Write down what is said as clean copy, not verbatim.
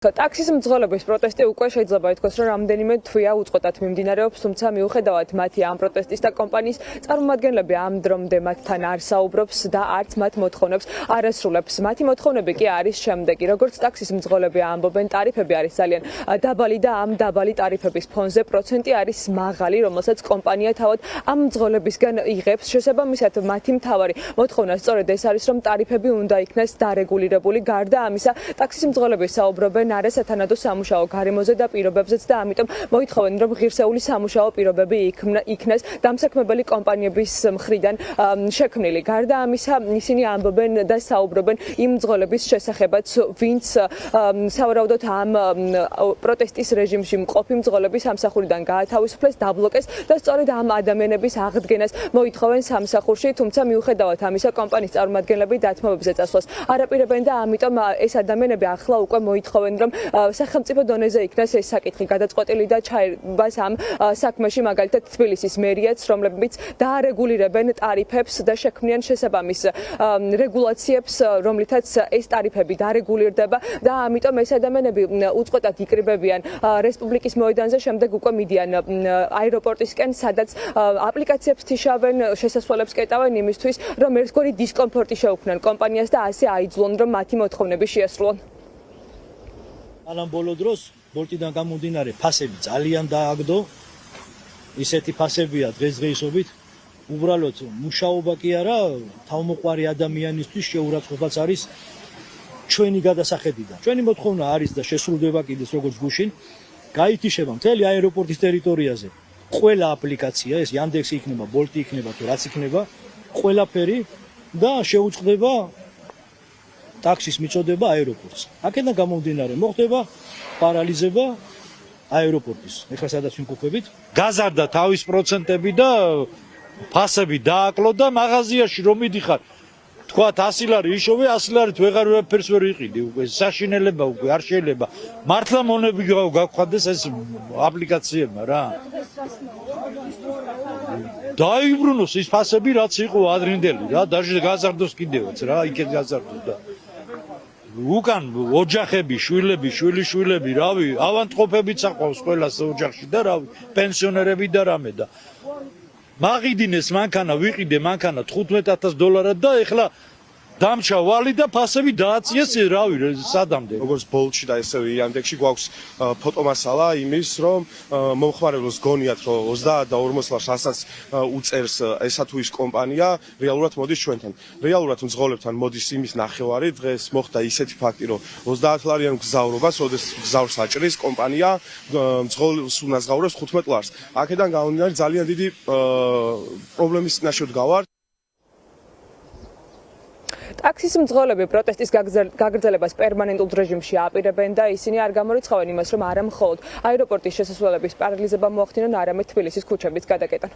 ტაქსის მძღოლების პროტესტი უკვე შეიძლება ითქვას, რომ რამდენიმე თვეა უწყვეტად მიმდინარეობს, თუმცა მიუხედავად მათი ამ პროტესტის და კომპანიის წარმომადგენლები ამ დრომდე მათთან არ საუბრობს და არც მათ მოთხოვნებს არ ასრულებს. მათი მოთხოვნები კი არის შემდეგი. Როგორც ტაქსის მძღოლები ამბობენ, ტარიფები არის ძალიან დაბალი და ამ დაბალი ტარიფების ფონზე პროცენტი არის მაღალი, რომელსაც კომპანია თავად ამ მძღოლებისგან იღებს. შესაბამისად, მათი მთავარი მოთხოვნა სწორედ ეს არის, რომ ტარიფები უნდა იქნეს დარეგულირებული. გარდა ამისა, ტაქსის მძღოლები საუბრობენ არასათანადო სამუშაო გარემოზე და პირობებზეც და ამიტომ მოითხოვენ, რომ ღირსეული სამუშაო პირობები იქნეს დამსაქმებელი კომპანიების მხრიდან შექმნილი. გარდა ამისა, ისინი ამბობენ და საუბრობენ იმ მძღოლების შესახებაც, ვინც სავარაუდოდ ამ პროტესტის რეჟიმში მყოფი მძღოლები სამსახურიდან გაათავისუფლეს, დაბლოკეს და სწორედ ამ ადამიანების აღდგენას მოითხოვენ სამსახურში, თუმცა მიუხედავად ამისა, კომპანიის წარმომადგენლები დათმობებზე წასვლას არაპირებენ და ამიტომ ეს ადამიანები ახლა უკვე მოითხოვენ, რომ სახელმწიფო დონეზე იქნას ეს საკითხი გადაწყვეტილი და ჩაებას ამ საქმეში, მაგალითად თბილისის მერიაც, რომლებიც დაარეგულირებენ ტარიფებს და შექმნიან შესაბამის რეგულაციებს, რომლითაც ეს ტარიფები დარეგულირდება და ამიტომ ეს ადამიანები უწყვეტად იკრიბებიან რესპუბლიკის მოედანზე, შემდეგ უკვე მიდიან აეროპორტისკენ, სადაც აპლიკაციებს თიშავენ, შესასვლელებს კეტავენ იმისთვის, რომ ერთგვარი დისკომფორტი შეუქმნან კომპანიას და ასე აიძულონ, რომ მათი მოთხოვნები შეასრულონ. Alam bolo dros, boltidan გამომდინარე ფასები ძალიან დააგდო. ისეთი ფასებია დღესდღეობით. უბრალოდ მუშაობა კი არა, თავმოყვარე ადამიანისთვის შეურაცხყოფაც არის ჩვენი გადასახედიდან. ჩვენი მოთხოვნა არის და შესრულდება კიდეც როგორც გუშინ, გაითიშება მთელი აეროპორტის ტერიტორიაზე ყველა აპლიკაცია, ეს Yandex იქნება, Bolt იქნება თუ რაც იქნება, ყველაფერი და შეუწყდება ტაქსის მიწოდება აეროპორტს. აქედან გამომდინარე მოხდება პარალიზება აეროპორტის. ეხლა სადაც ვიმყოფებით, გაზარდა თავის პროცენტები და ფასები დააკლო და მაღაზიაში რომ მიდიხარ, თქვა 100 ლარი იშოვე, 100 ლარით ვეღარაფერს ვერ იყიდი, უკვე საშინელება უკვე არ შეიძლება. მართლა მონები გაგხვდეს ეს აპლიკაციებმა რა. დაიბრუნოს ის ფასები რაც იყო ადრინდელი რა, დაჟე გაზარდოს კიდევაც რა, იქეთ გაზარდოს და უკან ოჯახები, შვილიშვილები, რავი, ავანტყოფებიც აყვავს ყველას ოჯახში და რავი, პენსიონერები და რამე და მაღიდინეს მანქანა, ვიყიდე მანქანა $15,000 და ეხლა დამჩა ვალი და ფასები დააციეს, რავი, სადამდე. როგორც Bolt-ში და ესევე Yandex-ში გვაქვს ფოტომასალა იმის, რომ მომხმარებელს გონიათ, რომ 30 და 40 ლარს რასაც უწერს ესა თუ ის კომპანია, რეალურად მოდის ჩვენთან. რეალურად მძღოლებთან მოდის იმის ნახევარი. დღეს მოხდა ისეთი ფაქტი, რომ 30 ლარიან გზავრობას, ოდესმე გზავრს აჭრის კომპანია, მძღოლს უნდა გზავროს 15 ლარს. აქედან გამომდინარე ძალიან დიდი პრობლემის წინაშე ვდგავართ. ტაქსის მძღოლები პროტესტის გაგრძელებას პერმანენტულ რეჟიმში აპირებენ და ისინი არ გამორიცხავენ იმას, რომ არა მხოლოდ აეროპორტის შესასვლელების პარალიზება მოახდინონ, არამედ თბილისის ქუჩებიც გადაკეტონ.